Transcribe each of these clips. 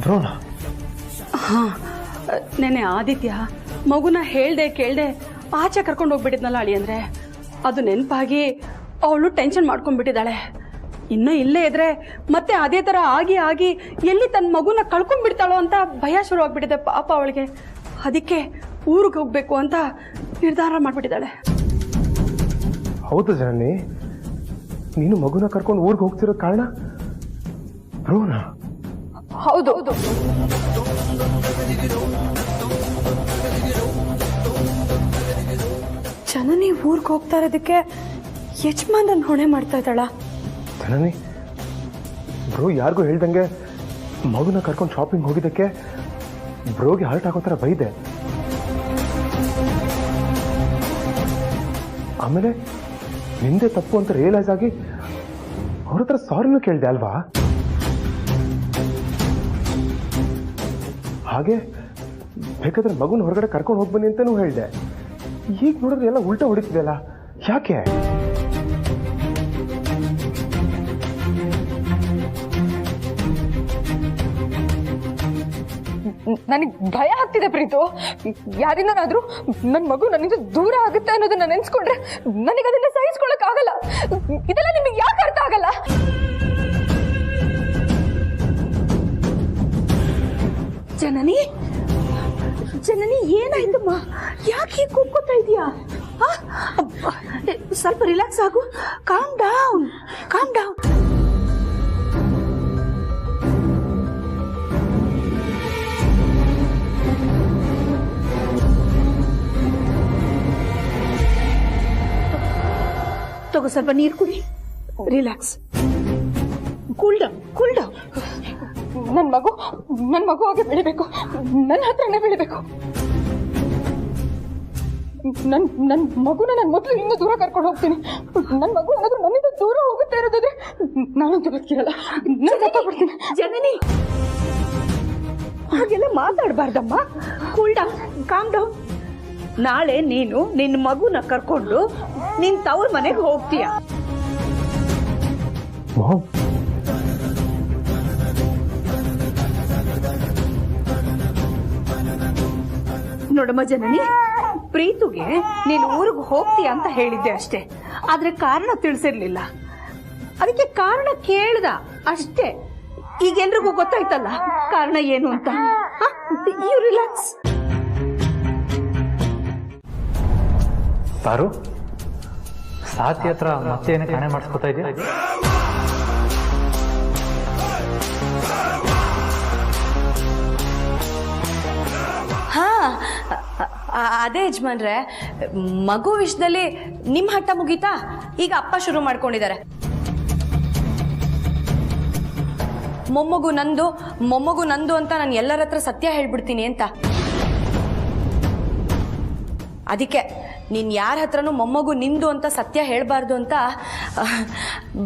ಬ್ರೋನ? ಹಾಂ, ನೆನೆ ಆದಿತ್ಯ ಮಗುನ ಹೇಳ್ದೆ ಕೇಳ್ದೆ ಆಚೆ ಕರ್ಕೊಂಡು ಹೋಗ್ಬಿಟ್ಟಿದ್ನಲ್ಲ ಅಳಿ ಅಂದರೆ ಅದು ನೆನಪಾಗಿ ಅವಳು ಟೆನ್ಷನ್ ಮಾಡ್ಕೊಂಡ್ಬಿಟ್ಟಿದ್ದಾಳೆ. ಇನ್ನೂ ಇಲ್ಲೇ ಇದ್ರೆ ಮತ್ತೆ ಅದೇ ಥರ ಆಗಿ ಆಗಿ ಎಲ್ಲಿ ತನ್ನ ಮಗುನ ಕಳ್ಕೊಂಡ್ಬಿಡ್ತಾಳೋ ಅಂತ ಭಯ ಶುರುವಾಗ್ಬಿಟ್ಟಿದೆ ಪಾಪ ಅವಳಿಗೆ. ಅದಕ್ಕೆ ಊರಿಗೆ ಹೋಗ್ಬೇಕು ಅಂತ ನಿರ್ಧಾರ ಮಾಡಿಬಿಟ್ಟಿದ್ದಾಳೆ. ಹೌದು ಜನನಿ, ನೀನು ಮಗುನ ಕರ್ಕೊಂಡು ಊರಿಗೆ ಹೋಗ್ತಿರೋ ಕಾರಣ ಬ್ರೋನ? ಹೌದು. ಜನನಿ ಊರಿಗೆ ಹೋಗ್ತಾ ಇರೋದಕ್ಕೆ ಯಜಮಾನ್ ಹೊಣೆ ಮಾಡ್ತಾ ಇದ್ದಾಳ. ಜನನಿ, ಬ್ರೋ ಯಾರಿಗೂ ಹೇಳ್ದಂಗೆ ಮಗುನ ಕರ್ಕೊಂಡು ಶಾಪಿಂಗ್ ಹೋಗಿದ್ದಕ್ಕೆ ಬ್ರೋಗೆ ಹರ್ಟ್ ಆಗೋ ಥರ ಬೈದೆ. ಆಮೇಲೆ ನಿಂದೆ ತಪ್ಪು ಅಂತ ರಿಯಲೈಸ್ ಆಗಿ ಅವ್ರ ಹತ್ರ ಸಾರಿನೂ ಕೇಳಿದೆ ಅಲ್ವಾ? ಹಾಗೆ ಬೇಕಾದ್ರೆ ಮಗುನ ಹೊರಗಡೆ ಕರ್ಕೊಂಡು ಹೋಗ್ಬನ್ನಿ ಅಂತಲೂ ಹೇಳಿದೆ. ಈಗ ನೋಡಿದ್ರೆ ಎಲ್ಲ ಉಲ್ಟಾ ಹೊಡಿತಿದೆಯಲ್ಲ, ಯಾಕೆ? ನನಗೆ ಭಯ ಆಗ್ತಿದೆ ಪ್ರೀತು. ಯಾರಿಂದನಾದ್ರೂ ನನ್ನ ಮಗು ನನ್ನಿಂದ ದೂರ ಆಗುತ್ತೆ ಅನ್ನೋದನ್ನ ನೆನ್ಸ್ಕೊಂಡ್ರೆ ನನಗೆ ಅದನ್ನ ಸಹಿಸ್ಕೊಳಕ್ ಆಗಲ್ಲ. ಇದೆಲ್ಲ ನಿಮಗೆ ಯಾಕೆ ಅರ್ಥ ಆಗಲ್ಲ? ಜನನಿ, ಜನನಿ ಏನಾಯ್ತಮ್ಮ? ಯಾಕೆ ಕೂಗ್ಕೋತಾ ಇದೀಯಾ? ಸ್ವಲ್ಪ ರಿಲ್ಯಾಕ್ಸ್ ಆಗು. Calm down, calm down. ತಗೋ ಸ್ವಲ್ಪ ನೀರು ಕುಡಿ. Relax, cool down, cool down. ನನ್ನ ಮಗು ಹಾಗೆ ಬೆಳಿಬೇಕು, ನನ್ನ ಹತ್ರನೇ ಬೆಳಿಬೇಕು. ನನ್ನ ಮಗುನ ನಾನು ಮೊದಲು ಇನ್ನೂ ದೂರ ಕರ್ಕೊಂಡು ಹೋಗ್ತೀನಿ. ನನ್ನ ಮಗು ಏನಾದ್ರೂ ನನ್ನಿಂದ ದೂರ ಹೋಗುತ್ತೆ ಇರೋದಾದ್ರೆ ನಾನಂತೂ ಬದುಕಿರಲ್ಲ, ನಾನು ಸತ್ತೋಗ್ಬಿಡ್ತೀನಿ. ಜನನಿ, ಹಾಗೆಲ್ಲ ಮಾತಾಡಬಾರ್ದಮ್ಮ. Cool down, calm down. ನಾಳೆ ನೀನು ನಿನ್ನ ಮಗುನ ಕರ್ಕೊಂಡು ನಿನ್ ತವ್ರ ಮನೆಗೆ ಹೋಗ್ತೀಯ. ನೋಡಮ್ಮ ಜನನಿ, ಪ್ರೀತುಗೆ ನೀನು ಊರಿಗೆ ಹೋಗ್ತೀಯ ಅಂತ ಹೇಳಿದ್ದೆ ಅಷ್ಟೇ, ಆದ್ರೆ ಕಾರಣ ತಿಳಿಸಿರ್ಲಿಲ್ಲ. ಅದಕ್ಕೆ ಕಾರಣ ಕೇಳ್ದ ಅಷ್ಟೇ. ಈಗ ಎಲ್ರಿಗೂ ಗೊತ್ತಾಯ್ತಲ್ಲ ಕಾರಣ ಏನು ಅಂತ. You relax. ಪಾರು, ಸಾತಿ ಹತ್ರ ಮತ್ತೇನೇ ಕಾಣೆ ಮಾಡಿಸ್ಕೊತಾ ಇದೆಯಾ? ಹಾ, ಅದೇ ಯಜಮಾನ್ರೆ, ಮಗು ವಿಷಯದಲ್ಲಿ ನಿಮ್ಮ ಹಠ ಮುಗೀತಾ? ಈಗ ಅಪ್ಪ ಶುರು ಮಾಡ್ಕೊಂಡಿದ್ದಾರೆ. ಮೊಮ್ಮಗು ನಂದು ಅಂತ ನಾನು ಎಲ್ಲರ ಹತ್ರ ಸತ್ಯ ಹೇಳ್ಬಿಡ್ತೀನಿ ಅಂತ. ಅದಕ್ಕೆ ನೀನ್ ಯಾರ ಹತ್ರನೂ ಮೊಮ್ಮಗು ನಿಂದು ಅಂತ ಸತ್ಯ ಹೇಳ್ಬಾರ್ದು ಅಂತ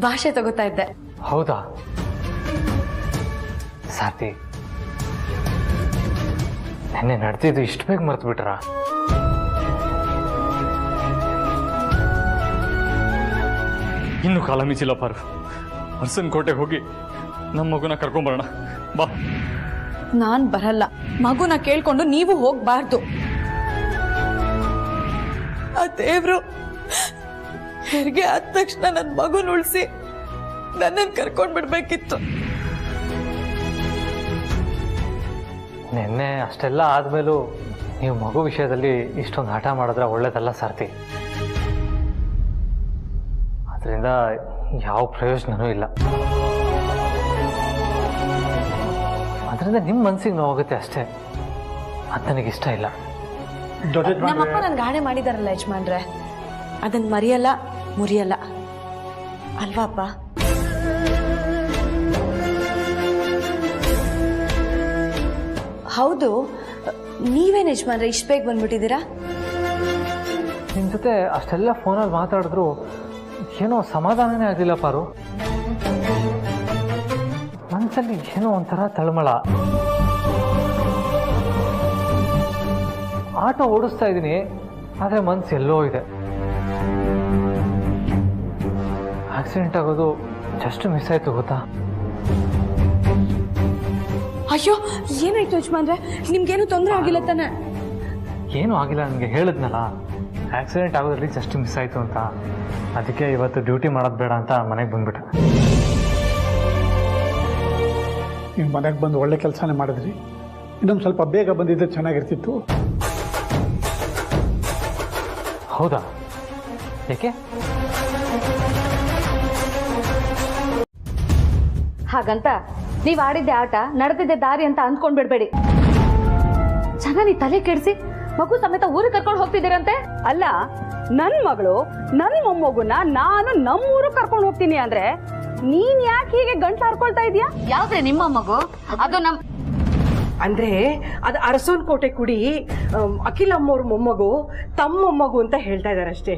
ಭಾಷೆ ತಗೋತಾ ಇದ್ದೆ. ಹೌದಾ ಸಾತಿ, ನೆನ್ನೆ ನಡೆದಿದ್ದು ಇಷ್ಟು ಬೇಗ ಮರ್ತು ಬಿಟ್ರ? ಇನ್ನು ಕಾಲ ಮಿಂಚಿಲ್ಲ ಪಾರು. ಅರಸನ್ ಕೋಟೆಗೆ ಹೋಗಿ ನಮ್ಮ ಮಗುನ ಕರ್ಕೊಂಬರೋಣ ಬಾ. ನಾನ್ ಬರಲ್ಲ. ಮಗುನ ಕೇಳ್ಕೊಂಡು ನೀವು ಹೋಗ್ಬಾರ್ದು. ಆ ದೇವ್ರು ಹೆರಿಗೆ ಆದ ತಕ್ಷಣ ನನ್ನ ಮಗುನ ಉಳಿಸಿ ನನ್ನನ್ನು ಕರ್ಕೊಂಡ್ ಬಿಡ್ಬೇಕಿತ್ತು. ನೆನ್ನೆ ಅಷ್ಟೆಲ್ಲ ಆದ್ಮೇಲೂ ನೀವು ಮಗು ವಿಷಯದಲ್ಲಿ ಇಷ್ಟೊಂದು ಹಠ ಮಾಡಿದ್ರೆ ಒಳ್ಳೇದಲ್ಲ ಸಾರ್ತಿ. ಅದರಿಂದ ಯಾವ ಪ್ರಯೋಜನವೂ ಇಲ್ಲ. ಅದರಿಂದ ನಿಮ್ಮ ಮನಸ್ಸಿಗೆ ನೋವಾಗುತ್ತೆ ಅಷ್ಟೇ. ಅದು ನನಗಿಷ್ಟ ಇಲ್ಲ. ನಮ್ಮಪ್ಪ ನನ್ಗೆ ಗಾಣೆ ಮಾಡಿದಾರಲ್ಲ ಯಜಮಾನ್ರೆ, ಅದನ್ನ ಮರೆಯಲ್ಲ ಮುರಿಯಲ್ಲ ಅಲ್ವಾ ಅಪ್ಪ? ಹೌದು, ನೀವೇನು ಯಜಮಾನ್ರೆ ಇಷ್ಟು ಬೇಗ ಬಂದ್ಬಿಟ್ಟಿದ್ದೀರಾ? ನಿಮ್ಮ ಜೊತೆ ಅಷ್ಟೆಲ್ಲ ಫೋನಲ್ಲಿ ಮಾತಾಡಿದ್ರು ಏನೋ ಸಮಾಧಾನನೇ ಆಗಲಿಲ್ಲ ಪಾರು. ಮನಸ್ಸಲ್ಲಿ ಏನೋ ಒಂಥರ ತಳಮಳ. ಆಟೋ ಓಡಿಸ್ತಾ ಇದ್ದೀನಿ, ಆದರೆ ಮನಸ್ಸು ಎಲ್ಲೋ ಇದೆ. ಆಕ್ಸಿಡೆಂಟ್ ಆಗೋದು ಜಸ್ಟ್ ಮಿಸ್ ಆಯ್ತು ಗೊತ್ತಾ? ಅಯ್ಯೋ ಏನಾಯ್ತು ಯಜಮಾನ್ರೆ, ನಿಮ್ಗೇನು ತೊಂದರೆ ಆಗಿಲ್ಲ ತಾನೆ? ಏನೂ ಆಗಿಲ್ಲ, ನನಗೆ ಹೇಳಿದ್ನಲ್ಲ ಆಕ್ಸಿಡೆಂಟ್ ಆಗೋದ್ರಲ್ಲಿ ಜಸ್ಟ್ ಮಿಸ್ ಆಯಿತು ಅಂತ. ಅದಕ್ಕೆ ಇವತ್ತು ಡ್ಯೂಟಿ ಮಾಡೋದು ಬೇಡ ಅಂತ ಮನೆಗೆ ಬಂದ್ಬಿಟ್ಟೆ. ನೀವು ಮನೆಗೆ ಬಂದು ಒಳ್ಳೆ ಕೆಲಸನೇ ಮಾಡಿದ್ರಿ. ಇನ್ನೊಂದು ಸ್ವಲ್ಪ ಬೇಗ ಬಂದಿದ್ದರೆ ಚೆನ್ನಾಗಿರ್ತಿತ್ತು. ಹೌದಾ? ಏಕೆ? ಹಾಗಂತ ನೀವ್ ಆಡಿದ್ದೆ ಆಟ, ನಡೆದಿದ್ದೆ ದಾರಿ ಅಂತ ಅಂದ್ಕೊಂಡ್ಬಿಡ್ಬೇಡಿ. ಚೆನ್ನಾಗಿ ತಲೆ ಕೆಡಿಸಿ ಮಗು ಸಮೇತ ಊರಿಗೆ ಕರ್ಕೊಂಡು ಹೋಗ್ತಿದ್ದೀರಂತೆ. ಅಲ್ಲ, ನನ್ ಮಗಳು ನನ್ ಮೊಮ್ಮಗುನ ನಾನು ನಮ್ಮೂರು ಕರ್ಕೊಂಡು ಹೋಗ್ತೀನಿ ಅಂದ್ರೆ ನೀನ್ ಯಾಕೆ ಹೀಗೆ ಗಂಟ್ಲು ಹರ್ಕೊಳ್ತಾ ಇದೀಯಾ? ಯಾವ್ದ್ರೆ ನಿಮ್ಮ ಮಗು? ಅದು ನಮ್ ಅಂದ್ರೆ ಅದು ಅರಸೋನ್ ಕೋಟೆ ಕುಡಿ ಅಖಿಲಮ್ಮವ್ರ ಮೊಮ್ಮಗು, ತಮ್ಮ ಮೊಮ್ಮಗು ಅಂತ ಹೇಳ್ತಾ ಇದಾರೆ ಅಷ್ಟೇ.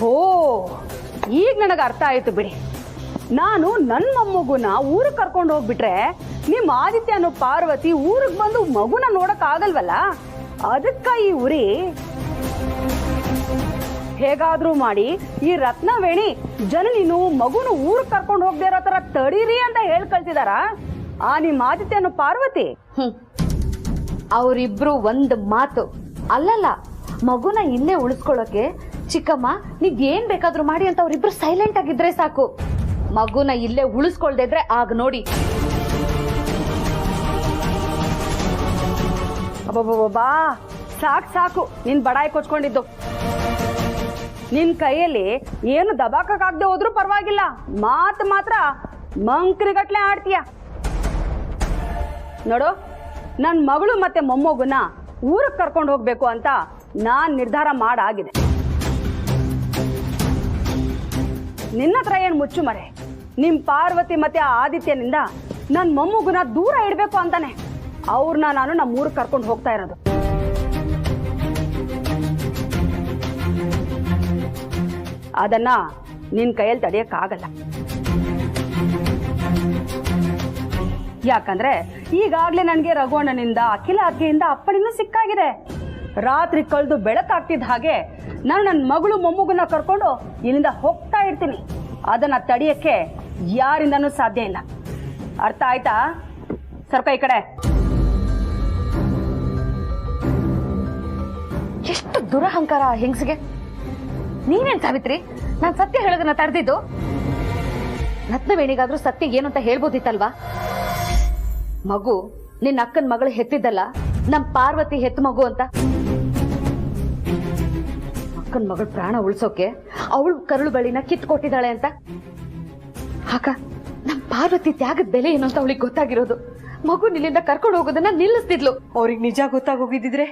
ಹೋ, ಈಗ ನನಗೆ ಅರ್ಥ ಆಯ್ತು ಬಿಡಿ. ನಾನು ನನ್ನ ಮೊಮ್ಮಗುನ ಊರಿಗೆ ಕರ್ಕೊಂಡು ಹೋಗ್ಬಿಟ್ರೆ ನಿಮ್ಮ ಆದಿತ್ಯನು ಪಾರ್ವತಿ ಊರಿಗೆ ಬಂದು ಮಗುನ ನೋಡಕ್ ಆಗಲ್ವಲ್ಲ, ಅದಕ್ಕ ಈ ಉರಿ. ಹೇಗಾದ್ರೂ ಮಾಡಿ ಈ ರತ್ನವೇಣಿ ಜನನಿನು ಮಗುನು ಊರಿಗೆ ಕರ್ಕೊಂಡು ಹೋಗದೆ ಇರೋ ತರ ತಡೀರಿ ಅಂತ ಹೇಳಿ ಕಳ್ಸಿದಾರ ಆ ನಿಮ್ಮ ಆದಿತ್ಯನು ಪಾರ್ವತಿ. ಅವರಿಬ್ರು ಒಂದ್ ಮಾತು ಅಲ್ಲಲ್ಲ, ಮಗುನ ಇಲ್ಲೇ ಉಳಿಸ್ಕೊಳ್ಳೋಕೆ ಚಿಕ್ಕಮ್ಮ ನೀವ್ ಏನ್ ಬೇಕಾದ್ರೂ ಮಾಡಿ ಅಂತ ಅವ್ರಿಬ್ರು ಸೈಲೆಂಟ್ ಆಗಿದ್ರೆ ಸಾಕು. ಮಗುನ ಇಲ್ಲೇ ಉಳಿಸ್ಕೊಳ್ದೆ ಇದ್ರೆ ಆಗ ನೋಡಿ. ಅಬ್ಬಬ್ಬಬ್ಬಾ, ಸಾಕು ಸಾಕು ನಿನ್ ಬಡಾಯಿ ಕೊಚ್ಕೊಂಡಿದ್ದು. ನಿನ್ ಕೈಯಲ್ಲಿ ಏನು ದಬಾಕಕ್ಕಾಗದೆ ಹೋದ್ರೂ ಪರವಾಗಿಲ್ಲ, ಮಾತು ಮಾತ್ರ ಮಂಕ್ರಿಗಟ್ಲೆ ಆಡ್ತೀಯ. ನೋಡು, ನನ್ ಮಗಳು ಮತ್ತೆ ಮೊಮ್ಮಗುನ ಊರಿಗೆ ಕರ್ಕೊಂಡು ಹೋಗ್ಬೇಕು ಅಂತ ನಾನ್ ನಿರ್ಧಾರ ಮಾಡಾಗಿದೆ. ನಿನ್ನ ಹತ್ರ ಏನ್ ಮುಚ್ಚು ಮರೆ? ನಿಮ್ ಪಾರ್ವತಿ ಮತ್ತೆ ಆ ಆದಿತ್ಯನಿಂದ ನನ್ ಮೊಮ್ಮಗುನ ದೂರ ಇಡ್ಬೇಕು ಅಂತಾನೆ ಅವ್ರನ್ನ ನಾನು ನಮ್ಮ ಊರಿಗೆ ಕರ್ಕೊಂಡು ಹೋಗ್ತಾ ಇರೋದು. ಅದನ್ನ ನಿನ್ ಕೈಯಲ್ಲಿ ತಡೆಯಕ್ಕಾಗಲ್ಲ. ಯಾಕಂದ್ರೆ ಈಗಾಗ್ಲೇ ನನ್ಗೆ ರಘುವಣ್ಣನಿಂದ ಅಖಿಲ ಅತ್ತಿಗೆಯಿಂದ ಅಪ್ಪಣಿನೂ ಸಿಕ್ಕಾಗಿದೆ. ರಾತ್ರಿ ಕಳೆದು ಬೆಳಕಾಗ್ತಿದ್ದ ಹಾಗೆ ನಾನು ನನ್ನ ಮಗಳು ಮೊಮ್ಮಗುನ ಕರ್ಕೊಂಡು ಇಲ್ಲಿಂದ ಹೋಗ್ತಾ ಇರ್ತೀನಿ. ಅದನ್ನ ತಡೆಯಕ್ಕೆ ಯಾರಿಂದನೂ ಸಾಧ್ಯ ಇಲ್ಲ. ಅರ್ಥ ಆಯ್ತಾ? ಸರ್ಕ ಈ ಕಡೆ. ಎಷ್ಟು ದುರಹಂಕಾರ ಆ ಹೆಂಗಸಿಗೆ. ನೀನೇನ್ ಸಾವಿತ್ರಿ ನಾನ್ ಸತ್ಯ ಹೇಳೋದನ್ನ ತಡೆದಿದ್ದು? ರತ್ನವೇಣಿಗಾದ್ರೂ ಸತ್ಯ ಏನು ಅಂತ ಹೇಳ್ಬೋದಿತ್ತಲ್ವಾ? ಮಗು ನಿನ್ನ ಅಕ್ಕನ ಮಗಳು ಹೆತ್ತಿದ್ದಲ್ಲ, ನಮ್ ಪಾರ್ವತಿ ಹೆತ್ತ ಮಗು ಅಂತ. ಅಕ್ಕನ ಮಗಳ ಪ್ರಾಣ ಉಳ್ಸೋಕೆ ಅವಳು ಕರುಳು ಬಳಿನ ಕಿತ್ಕೊಟ್ಟಿದ್ದಾಳೆ ಅಂತ. ಆಗ ನಮ್ ಪಾರ್ವತಿ ತ್ಯಾಗದ ಬೆಲೆ ಏನು ಅಂತ ಅವಳಿಗೆ ಗೊತ್ತಾಗಿರೋದು. ಮಗು ನಿಲ್ಲಿಂದ ಕರ್ಕೊಂಡು ಹೋಗೋದನ್ನ ನಿಲ್ಲಿಸ್ತಿದ್ಲು. ಅವ್ರಿಗೆ ನಿಜ ಗೊತ್ತಾಗೋಗಿದ್ರೆ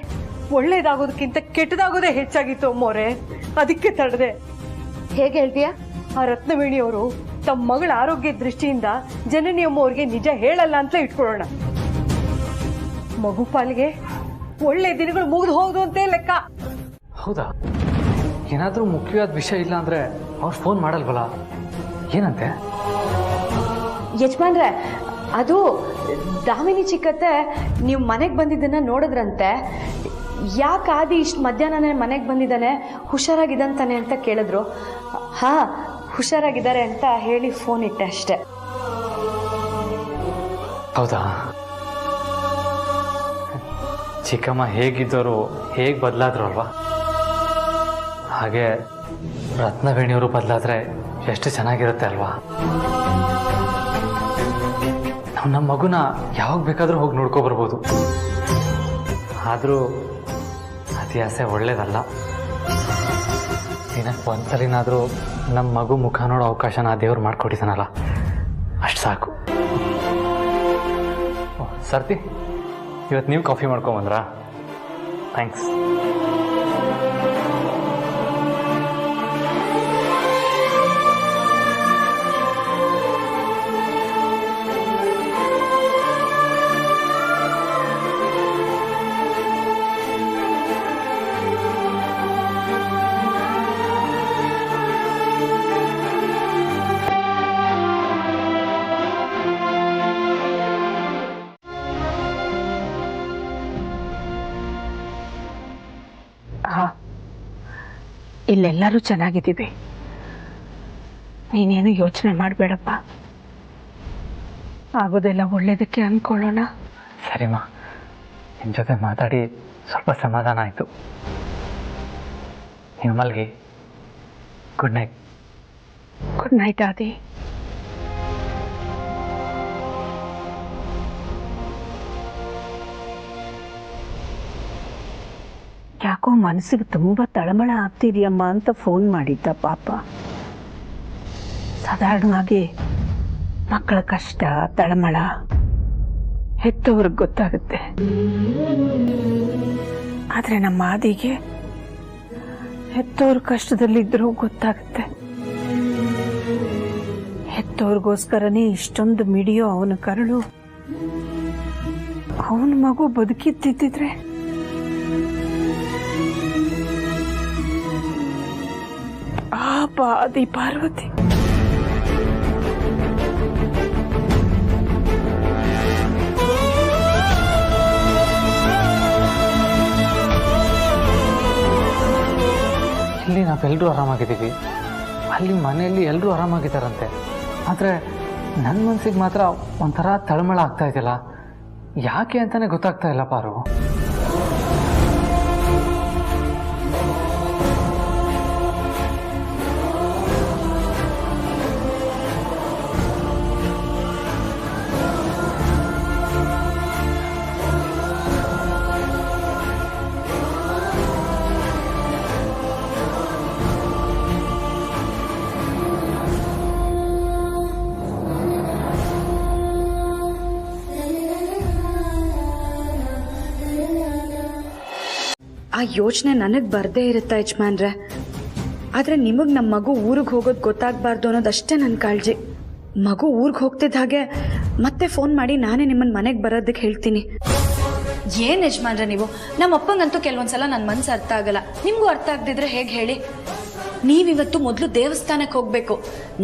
ಒಳ್ಳೇದಾಗೋದಕ್ಕಿಂತ ಕೆಟ್ಟದಾಗೋದೇ ಹೆಚ್ಚಾಗಿತ್ತು ಅಮ್ಮೋರೆ. ಅದಕ್ಕೆ ತಡೆದೆ. ಹೇಗೆ ಹೇಳ್ತೀಯ? ಆ ರತ್ನವೇಣಿಯವರು ತಮ್ಮ ಮಗಳ ಆರೋಗ್ಯ ದೃಷ್ಟಿಯಿಂದ ಜನನಿ ಅಮ್ಮವ್ರಿಗೆ ನಿಜ ಹೇಳಲ್ಲ ಅಂತ ಇಟ್ಕೊಳ್ಳೋಣ. ಮಗು ಪಾಲಿಗೆ ಒಳ್ಳೆ ದಿನಗಳು ಮುಗಿದು ಹೋಗುದು ಅಂತ ಲೆಕ್ಕ. ಹೌದಾ? ಏನಾದರೂ ಮುಖ್ಯವಾದ ವಿಷಯ ಇಲ್ಲ ಅಂದ್ರೆ ಅವ್ರು ಫೋನ್ ಮಾಡಲ್ವಲ್ಲ? ಏನಂತೆ? ಯಜಮಾನ್ರೆ, ಅದು ದಾಮಿನಿ ಚಿಕ್ಕತ್ತೆ ನೀವು ಮನೆಗೆ ಬಂದಿದ್ದನ್ನ ನೋಡಿದ್ರಂತೆ. ಯಾಕೆ ಆದಿ ಇಷ್ಟು ಮಧ್ಯಾಹ್ನನೇ ಮನೆಗೆ ಬಂದಿದ್ದಾನೆ, ಹುಷಾರಾಗಿದ್ದಂತಾನೆ ಅಂತ ಕೇಳಿದ್ರು. ಹಾ, ಹುಷಾರಾಗಿದ್ದಾರೆ ಅಂತ ಹೇಳಿ ಫೋನ್ ಇಟ್ಟೆ ಅಷ್ಟೆ. ಹೌದಾ? ಚಿಕ್ಕಮ್ಮ ಹೇಗಿದ್ದವರು ಹೇಗೆ ಬದಲಾದ್ರು ಅಲ್ವಾ? ಹಾಗೆ ರತ್ನವೇಣಿಯವರು ಬದಲಾದ್ರೆ ಎಷ್ಟು ಚೆನ್ನಾಗಿರುತ್ತೆ ಅಲ್ವಾ? ನಾವು ನಮ್ಮ ಮಗುನ ಯಾವಾಗ ಬೇಕಾದರೂ ಹೋಗಿ ನೋಡ್ಕೊ ಬರ್ಬೋದು. ಆದರೂ ಅತಿ ಆಸೆ ಒಳ್ಳೇದಲ್ಲ. ದಿನಕ್ಕೆ ಒಂದ್ಸಲಿನಾದರೂ ನಮ್ಮ ಮಗು ಮುಖ ನೋಡೋ ಅವಕಾಶನ ದೇವ್ರು ಮಾಡಿಕೊಟ್ಟಿದ್ದಾನಲ್ಲ, ಅಷ್ಟು ಸಾಕು. ಸರ್ತಿ, ಇವತ್ತು ನೀವು ಕಾಫಿ ಮಾಡ್ಕೊಂಬಂದ್ರಾ? ಥ್ಯಾಂಕ್ಸ್. ಇಲ್ಲೆಲ್ಲರೂ ಚೆನ್ನಾಗಿದ್ದೀವಿ. ನೀನೇನು ಯೋಚನೆ ಮಾಡಬೇಡಪ್ಪ, ಆಗೋದೆಲ್ಲ ಒಳ್ಳೇದಕ್ಕೆ ಅಂದ್ಕೊಳ್ಳೋಣ. ಸರಿಮ್ಮ, ನಿಮ್ಮ ಜೊತೆ ಮಾತಾಡಿ ಸ್ವಲ್ಪ ಸಮಾಧಾನ ಆಯಿತು. ನೀವು ಮಲ್ಗಿ. Good night. Good night Aadi. ಯಾಕೋ ಮನಸ್ಸಿಗೆ ತುಂಬ ತಳಮಳ ಆಗ್ತಿದೆಯಮ್ಮ ಅಂತ ಫೋನ್ ಮಾಡಿದ್ದ ಪಾಪ. ಸಾಧಾರಣವಾಗಿ ಮಕ್ಕಳ ಕಷ್ಟ ತಳಮಳ ಹೆತ್ತವ್ರಿಗೆ ಗೊತ್ತಾಗುತ್ತೆ, ಆದರೆ ನಮ್ಮ ಆದಿಗೆ ಹೆತ್ತವ್ರ ಕಷ್ಟದಲ್ಲಿದ್ದರೂ ಗೊತ್ತಾಗುತ್ತೆ. ಹೆತ್ತವ್ರಿಗೋಸ್ಕರನೇ ಇಷ್ಟೊಂದು ಮಿಡಿಯೋ ಅವನ ಕರುಳು. ಅವನ ಮಗು ಬದುಕಿದ್ದಿದ್ರೆ ಪಾಪ ಆದಿ ಪಾರ್ವತಿ. ಇಲ್ಲಿ ನಾವೆಲ್ಲರೂ ಆರಾಮಾಗಿದ್ದೀವಿ, ಅಲ್ಲಿ ಮನೆಯಲ್ಲಿ ಎಲ್ಲರೂ ಆರಾಮಾಗಿದ್ದಾರಂತೆ. ಆದರೆ ನನ್ನ ಮನಸ್ಸಿಗೆ ಮಾತ್ರ ಒಂಥರ ತಳಮಳ ಆಗ್ತಾ ಇದೆಯಲ್ಲ, ಯಾಕೆ ಅಂತಾನೆ ಗೊತ್ತಾಗ್ತಾ ಇಲ್ಲ ಪಾರು. ಆ ಯೋಚನೆ ನನಗೆ ಬರ್ದೇ ಇರುತ್ತಾ ಯಜಮಾನ್ರೆ, ಆದರೆ ನಿಮಗೆ ನಮ್ಮ ಮಗು ಊರಿಗೆ ಹೋಗೋದು ಗೊತ್ತಾಗಬಾರ್ದು ಅನ್ನೋದಷ್ಟೇ ನನ್ನ ಕಾಳಜಿ. ಮಗು ಊರಿಗೆ ಹೋಗ್ತಿದ್ದ ಹಾಗೆ ಮತ್ತೆ ಫೋನ್ ಮಾಡಿ ನಾನೇ ನಿಮ್ಮನ್ನ ಮನೆಗೆ ಬರೋದಕ್ಕೆ ಹೇಳ್ತೀನಿ. ಏನು ಯಜಮಾನ್ರೆ ನೀವು, ನಮ್ಮ ಅಪ್ಪಂಗಂತೂ ಕೆಲವೊಂದ್ಸಲ ನನ್ನ ಮನಸ್ಸು ಅರ್ಥ ಆಗಲ್ಲ, ನಿಮಗೂ ಅರ್ಥ ಆಗದಿದ್ರೆ ಹೇಗೆ ಹೇಳಿ. ನೀವಿವತ್ತು ಮೊದಲು ದೇವಸ್ಥಾನಕ್ಕೆ ಹೋಗಬೇಕು.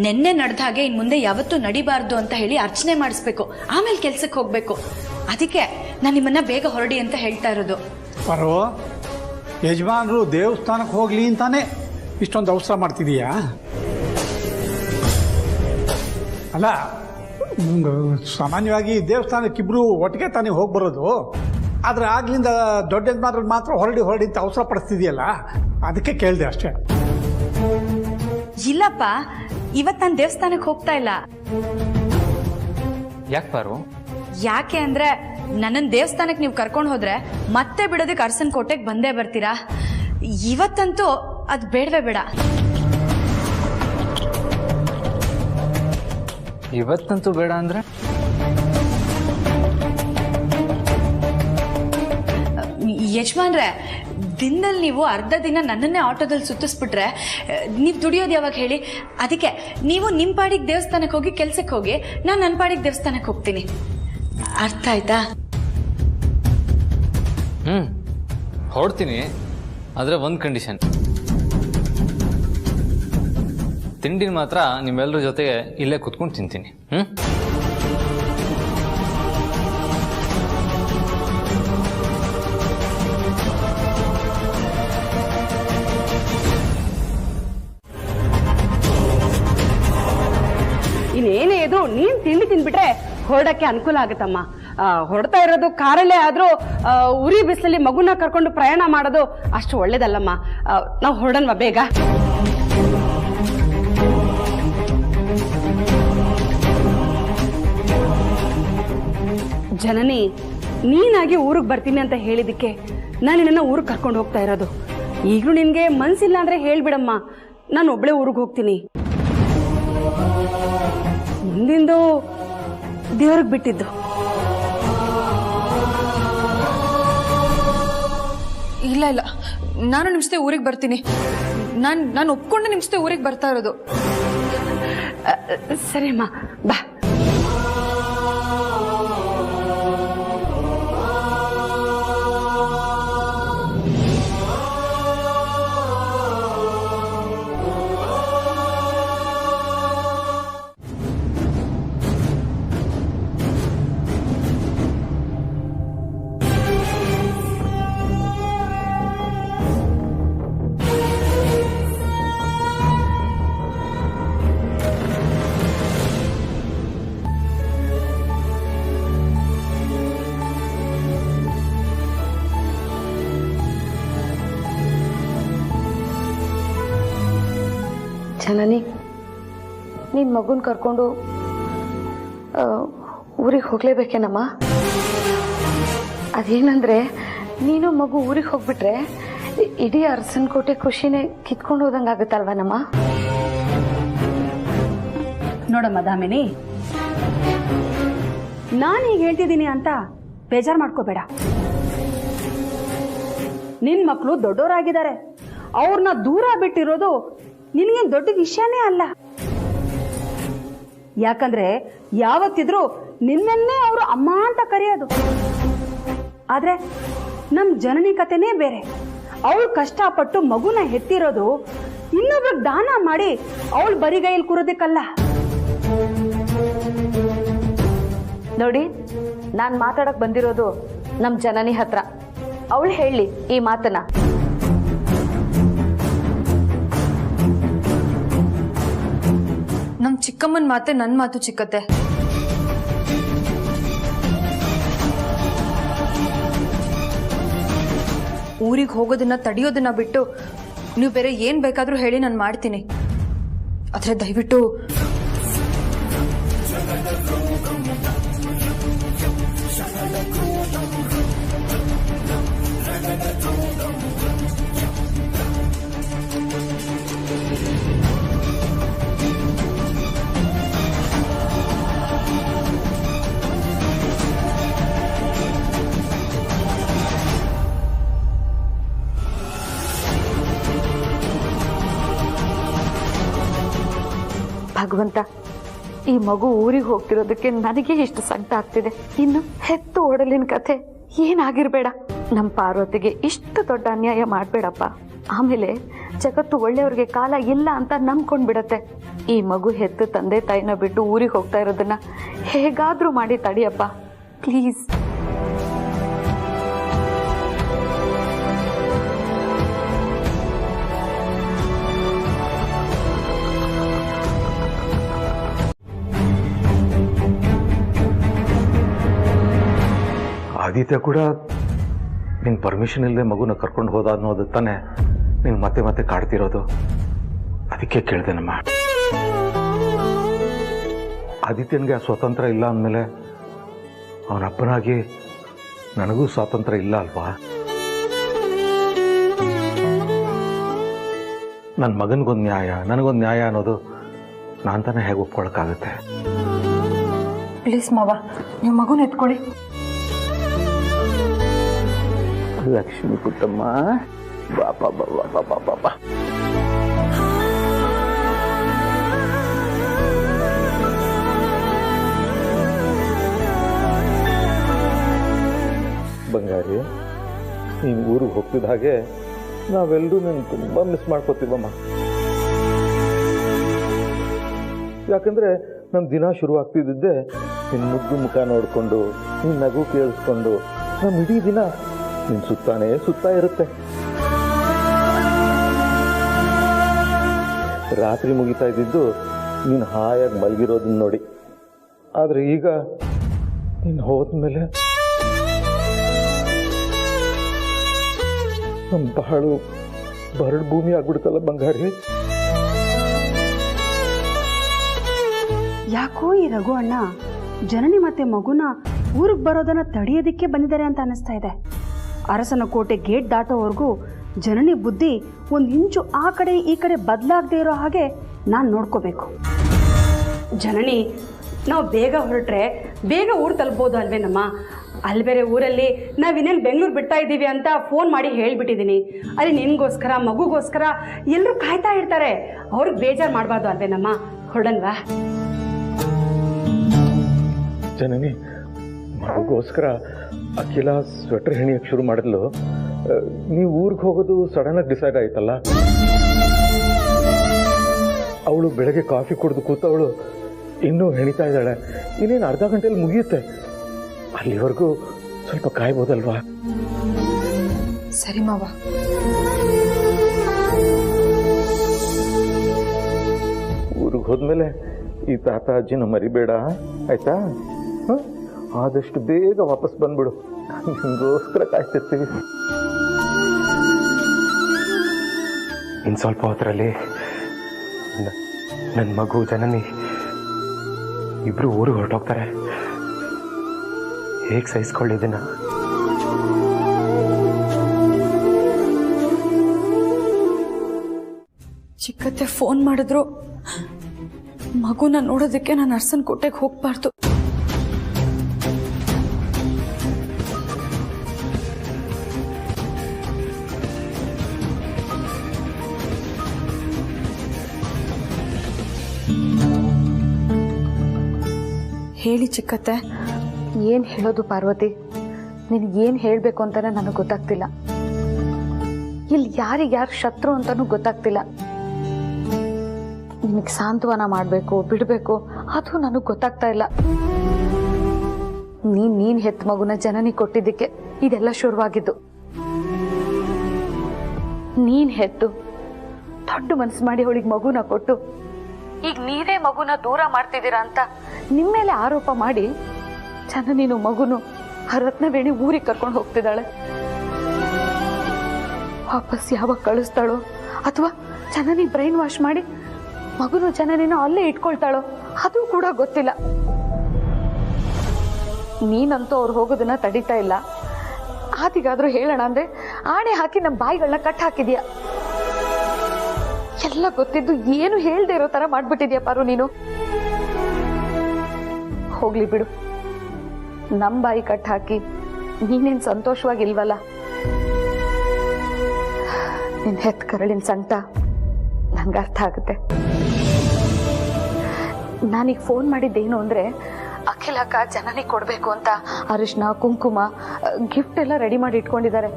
ನೆನ್ನೆ ನಡೆದ ಹಾಗೆ ಇನ್ನು ಮುಂದೆ ಯಾವತ್ತೂ ನಡಿಬಾರ್ದು ಅಂತ ಹೇಳಿ ಅರ್ಚನೆ ಮಾಡಿಸ್ಬೇಕು, ಆಮೇಲೆ ಕೆಲ್ಸಕ್ಕೆ ಹೋಗಬೇಕು. ಅದಕ್ಕೆ ನಾನು ನಿಮ್ಮನ್ನ ಬೇಗ ಹೊರಡಿ ಅಂತ ಹೇಳ್ತಾ ಇರೋದು. ಪರೋ, ಯಜಮಾನರು ದೇವಸ್ಥಾನಕ್ಕೆ ಹೋಗ್ಲಿ ಅಂತಾನೆ ಇಷ್ಟೊಂದು ಅವಸರ ಮಾಡ್ತಿದೀಯಾ? ಅಲ್ಲ, ಸಾಮಾನ್ಯವಾಗಿ ದೇವಸ್ಥಾನಕ್ಕಿಬ್ರು ಒಟ್ಟಿಗೆ ತಾನೇ ಹೋಗಿ ಬರೋದು. ಆದರೆ ಆಗ್ಲಿಂದ ದೊಡ್ಡ ಯಜಮಾನ್ರು ಮಾತ್ರ ಹೊರಡಿ ಅಂತ ಅವಸರ ಪಡಿಸ್ತಿದೆಯಲ್ಲ, ಅದಕ್ಕೆ ಕೇಳಿದೆ ಅಷ್ಟೇ. ಇಲ್ಲಪ್ಪ, ಇವತ್ತು ನಾನು ದೇವಸ್ಥಾನಕ್ಕೆ ಹೋಗ್ತಾ ಇಲ್ಲ. ಯಾಕೆ ಪಾರು? ಯಾಕೆ ಅಂದ್ರೆ ನನ್ನನ್ನು ದೇವಸ್ಥಾನಕ್ಕೆ ನೀವು ಕರ್ಕೊಂಡು ಹೋದ್ರೆ ಮತ್ತೆ ಬಿಡೋದಕ್ಕೆ ಅರಸನ್ ಕೋಟೆಗೆ ಬಂದೇ ಬರ್ತೀರಾ. ಇವತ್ತಂತೂ ಅದು ಬೇಡವೇ ಬೇಡ. ಇವತ್ತಂತೂ ಬೇಡ ಅಂದ್ರೆ ಯಜಮಾನ್ರೆ, ದಿನದಲ್ಲಿ ನೀವು ಅರ್ಧ ದಿನ ನನ್ನನ್ನೇ ಆಟೋದಲ್ಲಿ ಸುತ್ತಿಸ್ಬಿಟ್ರೆ ನೀವು ದುಡಿಯೋದು ಯಾವಾಗ ಹೇಳಿ? ಅದಕ್ಕೆ ನೀವು ನಿಮ್ಮ ಪಾಡಿಗೆ ದೇವಸ್ಥಾನಕ್ಕೆ ಹೋಗಿ ಕೆಲ್ಸಕ್ಕೆ ಹೋಗಿ, ನಾನು ನನ್ನ ಪಾಡಿಗೆ ದೇವಸ್ಥಾನಕ್ಕೆ ಹೋಗ್ತೀನಿ. ಅರ್ಥ ಆಯ್ತಾ? ಹೊರಡ್ತೀನಿ, ಆದರೆ ಒಂದು ಕಂಡೀಷನ್. ತಿಂಡಿನ ಮಾತ್ರ ನಿಮ್ಮೆಲ್ಲರ ಜೊತೆಗೆ ಇಲ್ಲೇ ಕುತ್ಕೊಂಡು ತಿಂತೀನಿ. ಇನ್ನೇನೇ ಇದ್ರು ನೀನ್ ತಿಂಡಿ ತಿಂದ್ಬಿಟ್ರೆ ಹೊರಡಕ್ಕೆ ಅನುಕೂಲ ಆಗುತ್ತಮ್ಮ. ಹೊರಡ್ತಾ ಇರೋದು ಕಾರಲ್ಲೇ ಆದ್ರೂ ಉರಿ ಬಿಸಿಲಲ್ಲಿ ಮಗುನ ಕರ್ಕೊಂಡು ಪ್ರಯಾಣ ಮಾಡೋದು ಅಷ್ಟು ಒಳ್ಳೇದಲ್ಲಮ್ಮ. ನಾವು ಹೊರಡನ್ವಾ ಬೇಗ? ಜನನಿ, ನೀನಾಗಿ ಊರಿಗೆ ಬರ್ತೀನಿ ಅಂತ ಹೇಳಿದಕ್ಕೆ ನಾನು ನಿನ್ನ ಊರಿಗೆ ಕರ್ಕೊಂಡು ಹೋಗ್ತಾ ಇರೋದು. ಈಗಲೂ ನಿನ್ಗೆ ಮನ್ಸಿಲ್ಲ ಅಂದ್ರೆ ಹೇಳ್ಬಿಡಮ್ಮ, ನಾನು ಒಬ್ಳೆ ಊರಿಗೆ ಹೋಗ್ತೀನಿ. ಮುಂದಿಂದು ದೇವ್ರಿಗೆ ಬಿಟ್ಟಿದ್ದು. ಇಲ್ಲ ಇಲ್ಲ, ನಾನು ನಿಮ್ಮ ಜೊತೆ ಊರಿಗೆ ಬರ್ತೀನಿ. ನಾನು ಒಪ್ಕೊಂಡು ನಿಮ್ಮ ಜೊತೆ ಊರಿಗೆ ಬರ್ತಾ ಇರೋದು. ಸರಿಯಮ್ಮ, ಬಾ. ಜನನಿ ನಿನ್ನ ಮಗುನ ಕರ್ಕೊಂಡು ಊರಿಗೆ ಹೋಗ್ಲೇಬೇಕೇನಮ್ಮ? ಅದೇನಂದ್ರೆ ನೀನು ಮಗು ಊರಿಗೆ ಹೋಗ್ಬಿಟ್ರೆ ಇಡೀ ಅರಸನಕೋಟೆ ಖುಷಿನೇ ಕಿತ್ಕೊಂಡು ಹೋದಂಗೆ ಆಗುತ್ತಲ್ವನಮ್ಮ? ನೋಡಮ್ಮ ದಾಮಿನಿ, ನಾನು ಈಗ ಹೇಳ್ತಿದ್ದೀನಿ ಅಂತ ಬೇಜಾರು ಮಾಡ್ಕೋಬೇಡ. ನಿನ್ ಮಕ್ಕಳು ದೊಡ್ಡವರಾಗಿದ್ದಾರೆ, ಅವ್ರನ್ನ ದೂರ ಬಿಟ್ಟಿರೋದು ನಿನಗೇನು ದೊಡ್ಡ ವಿಷಯನೇ ಅಲ್ಲ. ಯಾಕಂದ್ರೆ ಯಾವತ್ತಿದ್ರೂ ನಿನ್ನನ್ನೇ ಅವರು ಅಮ್ಮ ಅಂತ ಕರೆಯೋದು. ಆದ್ರೆ ನಮ್ ಜನನಿ ಕತೆನೇ ಬೇರೆ. ಅವಳು ಕಷ್ಟಪಟ್ಟು ಮಗುನ ಹೆತ್ತಿರೋದು ಇನ್ನೊಬ್ರಿಗೆ ದಾನ ಮಾಡಿ ಅವಳು ಬರಿಗೈಯಲ್ಲಿ ಕೂರೋದಕ್ಕಲ್ಲ. ನೋಡಿ, ನಾನು ಮಾತಾಡಕ್ ಬಂದಿರೋದು ನಮ್ ಜನನಿ ಹತ್ರ. ಅವಳು ಹೇಳಿ ಈ ಮಾತನ್ನ. ನಮ್ ಚಿಕ್ಕಮ್ಮನ ಮಾತೆ ನನ್ನ ಮಾತು ಚಿಕ್ಕತ್ತೆ. ಊರಿಗೆ ಹೋಗೋದನ್ನ ತಡೆಯೋದನ್ನ ಬಿಟ್ಟು ನೀವು ಬೇರೆ ಏನ್ ಬೇಕಾದ್ರೂ ಹೇಳಿ ನಾನು ಮಾಡ್ತೀನಿ. ಆದ್ರೆ ದಯವಿಟ್ಟು ಭಗವಂತ, ಈ ಮಗು ಊರಿಗೆ ಹೋಗ್ತಿರೋದಕ್ಕೆ ನನಗೆ ಇಷ್ಟು ಸಂಕಟ ಆಗ್ತಿದೆ. ಇನ್ನು ಹೆತ್ತು ಓಡಲಿನ ಕಥೆ ಏನಾಗಿರ್ಬೇಡ. ನಮ್ಮ ಪಾರ್ವತಿಗೆ ಇಷ್ಟು ದೊಡ್ಡ ಅನ್ಯಾಯ ಮಾಡ್ಬೇಡಪ್ಪ. ಆಮೇಲೆ ಜಗತ್ತು ಒಳ್ಳೆಯವ್ರಿಗೆ ಕಾಲ ಇಲ್ಲ ಅಂತ ನಂಬ್ಕೊಂಡ್ಬಿಡತ್ತೆ. ಈ ಮಗು ಹೆತ್ತು ತಂದೆ ತಾಯಿನ ಬಿಟ್ಟು ಊರಿಗೆ ಹೋಗ್ತಾ ಇರೋದನ್ನ ಹೇಗಾದ್ರೂ ಮಾಡಿ ತಡಿಯಪ್ಪ ಪ್ಲೀಸ್. ಆದಿತ್ಯ ಕೂಡ ನಿನ್ನ ಪರ್ಮಿಷನ್ ಇಲ್ಲದೆ ಮಗುನ ಕರ್ಕೊಂಡು ಹೋದ ಅನ್ನೋದು ತಾನೇ ನೀನು ಮತ್ತೆ ಮತ್ತೆ ಕಾಡ್ತಿರೋದು. ಅದಕ್ಕೆ ಕೇಳಿದೆನಮ್ಮ. ಆದಿತ್ಯನಿಗೆ ಆ ಸ್ವಾತಂತ್ರ್ಯ ಇಲ್ಲ ಅಂದಮೇಲೆ ಅವನ ಅಪ್ಪನಾಗಿ ನನಗೂ ಸ್ವಾತಂತ್ರ್ಯ ಇಲ್ಲ ಅಲ್ವಾ? ನನ್ನ ಮಗನಿಗೊಂದು ನ್ಯಾಯ, ನನಗೊಂದು ನ್ಯಾಯ ಅನ್ನೋದು ನಾನು ತಾನೇ ಹೇಗೆ ಒಪ್ಕೊಳಕ್ಕಾಗುತ್ತೆ? ಪ್ಲೀಸ್ ಮಾವ, ನೀವು ಮಗುನ ಎತ್ಕೊಳ್ಳಿ. ಲಕ್ಷ್ಮಿ ಪುಟ್ಟಮ್ಮ, ಬಾಪ ಬಾಪ ಬಾಪ ಬಾ. ಬಂಗಾರಿ, ನೀನು ಊರಿಗೆ ಹೋಗ್ತಿದ್ದ ಹಾಗೆ ನಾವೆಲ್ಲರೂ ನಾನು ತುಂಬ ಮಿಸ್ ಮಾಡ್ಕೋತೀವಮ್ಮ. ಯಾಕಂದ್ರೆ ನಮ್ಮ ದಿನ ಶುರು ಆಗ್ತಿದ್ದೆ ನಿನ್ನ ಮುದ್ದು ಮುಖ ನೋಡಿಕೊಂಡು, ನಿನ್ನ ನಗು ಕೇಳಿಸ್ಕೊಂಡು ನಮ್ಮ ಇಡೀ ದಿನ ನಿನ್ನ ಸುತ್ತಾನೇ ಸುತ್ತಾ ಇರುತ್ತೆ. ರಾತ್ರಿ ಮುಗಿತಾ ಇದ್ದಿದ್ದು ನೀನು ಹಾಯಾಗಿ ಮಲಗಿರೋದನ್ನ ನೋಡಿ. ಆದರೆ ಈಗ ನೀನು ಹೋದ್ಮೇಲೆ ನಮ್ಮ ಬಹಳ ಬರಡು ಭೂಮಿ ಆಗ್ಬಿಡ್ತಲ್ಲ ಬಂಗಾರಿ. ಯಾಕೋ ಈ ರಘು ಅಣ್ಣ ಜನನಿ ಮತ್ತೆ ಮಗುನ ಊರಿಗೆ ಬರೋದನ್ನ ತಡೆಯೋದಿಕ್ಕೆ ಬಂದಿದ್ದಾರೆ ಅಂತ ಅನಿಸ್ತಾ ಇದೆ. ಅರಸನ ಕೋಟೆ ಗೇಟ್ ದಾಟೋವರೆಗೂ ಜನನಿ ಬುದ್ಧಿ ಒಂದು ಇಂಚು ಆ ಕಡೆ ಈ ಕಡೆ ಬದಲಾಗದೆ ಇರೋ ಹಾಗೆ ನಾನು ನೋಡ್ಕೋಬೇಕು. ಜನನಿ, ನಾವು ಬೇಗ ಹೊರಟ್ರೆ ಬೇಗ ಊರು ತಲುಪಬಹುದು ಅಲ್ವೇನಮ್ಮ? ಅಲ್ಲಿ ಬೇರೆ ಊರಲ್ಲಿ ನಾವಿನ್ನೇನು ಬೆಂಗಳೂರು ಬಿಡ್ತಾ ಇದ್ದೀವಿ ಅಂತ ಫೋನ್ ಮಾಡಿ ಹೇಳಿಬಿಟ್ಟಿದ್ದೀನಿ. ಅಲ್ಲಿ ನಿನಗೋಸ್ಕರ ಮಗುಗೋಸ್ಕರ ಎಲ್ಲರೂ ಕಾಯ್ತಾ ಇರ್ತಾರೆ. ಅವ್ರಿಗೆ ಬೇಜಾರು ಮಾಡಬಾರ್ದು ಅಲ್ವೇನಮ್ಮ? ಹೊರಡಲ್ವಾ? ಜನನಿ, ಮಗುಗೋಸ್ಕರ ಅಖಿಲ ಸ್ವೆಟರ್ ಹೆಣಿಯಕ್ಕೆ ಶುರು ಮಾಡಿದ್ಲು. ನೀವು ಊರಿಗೆ ಹೋಗೋದು ಸಡನ್ನಾಗಿ ಡಿಸೈಡ್ ಆಯ್ತಲ್ಲ. ಅವಳು ಬೆಳಗ್ಗೆ ಕಾಫಿ ಕುಡಿದು ಕೂತವಳು ಇನ್ನೂ ಹೆಣಿತಾ ಇದ್ದಾಳೆ. ಇನ್ನೇನು ಅರ್ಧ ಗಂಟೆಯಲ್ಲಿ ಮುಗಿಯುತ್ತೆ. ಅಲ್ಲಿವರೆಗೂ ಸ್ವಲ್ಪ ಕಾಯ್ಬೋದಲ್ವಾ? ಸರಿ ಮಾವ. ಊರಿಗೆ ಹೋದ್ಮೇಲೆ ಈ ತಾತ ಅಜ್ಜಿನ ಮರಿಬೇಡ, ಆಯ್ತಾ? ಆದಷ್ಟು ಬೇಗ ವಾಪಸ್ ಬಂದ್ಬಿಡು. ನಿಮಗೋಸ್ಕರ ಕಾಯ್ತಿರ್ತೀವಿ. ಇನ್ನು ಸ್ವಲ್ಪ ಹೊತ್ತರಲ್ಲಿ ನನ್ನ ಮಗು ಜನನಿ ಇಬ್ರು ಊರಿಗೆ ಹೊರಟೋಗ್ತಾರೆ. ಹೇಗೆ ಸಹಿಸ್ಕೊಳ್ಳಿದ್ದೀನ? ಚಿಕ್ಕತ್ತೆ ಫೋನ್ ಮಾಡಿದ್ರು, ಮಗುನ ನೋಡೋದಕ್ಕೆ ನಾನು ಅರ್ಸನ್ ಕೋಟೆಗೆ ಹೋಗ್ಬಾರ್ದು. ಹೇಳಿ ಚಿಕ್ಕತ್ತೆ. ಏನು ಹೇಳೋದು ಪಾರ್ವತಿ, ನಿನಗೇನು ಹೇಳಬೇಕು ಅಂತಾನೆ ನನಗೆ ಗೊತ್ತಾಗ್ತಿಲ್ಲ. ಇಲ್ಲಿ ಯಾರಿಗ್ಯಾರು ಶತ್ರು ಅಂತಾನೂ ಗೊತ್ತಾಗ್ತಿಲ್ಲ. ನಿನಗೆ ಸಾಂತ್ವನ ಮಾಡಬೇಕು ಬಿಡಬೇಕು ಅದು ನನಗೆ ಗೊತ್ತಾಗ್ತಾ ಇಲ್ಲ. ನೀನು ಹೆತ್ತ ಮಗುನ ಜನನಿ ಕೊಟ್ಟಿದ್ದಕ್ಕೆ ಇದೆಲ್ಲ ಶುರುವಾಗಿದ್ದು. ನೀನ್ ಹೆತ್ತು ದೊಡ್ಡ ಮನಸ್ಸು ಮಾಡಿ ಅವಳಿಗೆ ಮಗುನ ಕೊಟ್ಟು ಈಗ ನೀವೇ ಮಗುನ ದೂರ ಮಾಡ್ತಿದ್ದೀರಾ ಅಂತ ನಿಮ್ಮ ಮೇಲೆ ಆರೋಪ ಮಾಡಿ ಜನನಿನು ಮಗುನು ಆ ರತ್ನವೇಣಿ ಊರಿಗೆ ಕರ್ಕೊಂಡು ಹೋಗ್ತಿದ್ದಾಳೆ. ವಾಪಸ್ ಯಾವಾಗ ಕಳಿಸ್ತಾಳೋ ಅಥವಾ ಜನನಿ ಬ್ರೈನ್ ವಾಶ್ ಮಾಡಿ ಮಗುನು ಜನನಿನ ಅಲ್ಲೇ ಇಟ್ಕೊಳ್ತಾಳೋ ಅದು ಕೂಡ ಗೊತ್ತಿಲ್ಲ. ನೀನಂತೂ ಅವ್ರು ಹೋಗೋದನ್ನ ತಡೀತಾ ಇಲ್ಲ. ಆತಿಗಾದ್ರೂ ಹೇಳೋಣ ಅಂದ್ರೆ ಆಣೆ ಹಾಕಿ ನಮ್ಮ ಬಾಯಿಗಳನ್ನ ಕಟ್ ಹಾಕಿದ್ಯಾ. ಎಲ್ಲ ಗೊತ್ತಿದ್ದು ಏನು ಹೇಳ್ದೆ ಇರೋ ತರ ಮಾಡ್ಬಿಟ್ಟಿದ್ಯಾ ಪಾರು ನೀನು. ಹೋಗ್ಲಿ ಬಿಡು, ನಮ್ ಬಾಯಿ ಕಟ್ ಹಾಕಿ ನೀನೇನ್ ಸಂತೋಷವಾಗಿಲ್ವಲ್ಲ. ನಿನ್ ಹೆತ್ ಕರಳಿನ ಸಂಕಟ ನಂಗೆ ಅರ್ಥ ಆಗುತ್ತೆ. ನಾನೀಗ ಫೋನ್ ಮಾಡಿದ್ದೇನು ಅಂದ್ರೆ ಅಖಿಲಕ್ಕ ಜನನಿ ಕೊಡ್ಬೇಕು ಅಂತ ಅರಿಶಿನ ಕುಂಕುಮ ಗಿಫ್ಟ್ ಎಲ್ಲ ರೆಡಿ ಮಾಡಿ ಇಟ್ಕೊಂಡಿದ್ದಾರೆ.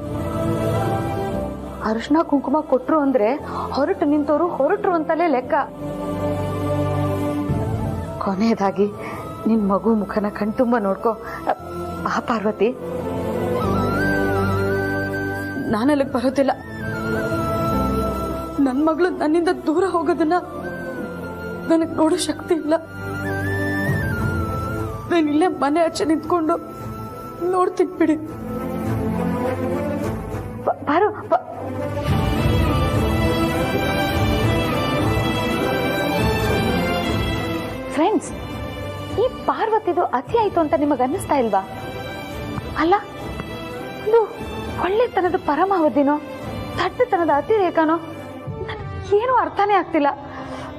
ಅರಿಶಿನ ಕುಂಕುಮ ಕೊಟ್ರು ಅಂದ್ರೆ ಹೊರಟು ನಿಂತವರು ಹೊರಟ್ರು ಅಂತಲೇ ಲೆಕ್ಕ. ಕೊನೆಯದಾಗಿ ನಿನ್ ಮಗು ಮುಖನ ಕಣ್ತುಂಬ ನೋಡ್ಕೋ ಆ ಪಾರ್ವತಿ. ನಾನಲ್ಲಿಗೆ ಬರೋದಿಲ್ಲ. ನನ್ನ ಮಗಳು ನನ್ನಿಂದ ದೂರ ಹೋಗೋದನ್ನ ನನಗೆ ನೋಡೋ ಶಕ್ತಿ ಇಲ್ಲ. ನಾನು ಇಲ್ಲೇ ಮನೆ ಆಚೆ ನಿಂತ್ಕೊಂಡು ನೋಡ್ತೀನಿ ಬಿಡಿ. ಬಾರು ಫ್ರೆಂಡ್ಸ್, ಈ ಪಾರ್ವತಿದು ಅತಿ ಆಯ್ತು ಅಂತ ನಿಮಗೆ ಅನ್ನಿಸ್ತಾ ಇಲ್ವಾ? ಅಲ್ಲ, ಇದು ಒಳ್ಳೆತನದ ಪರಮಾವಧಿನೋ ದಡ್ಡತನದ ಅತಿರೇಕನೋ ಏನೂ ಅರ್ಥನೇ ಆಗ್ತಿಲ್ಲ.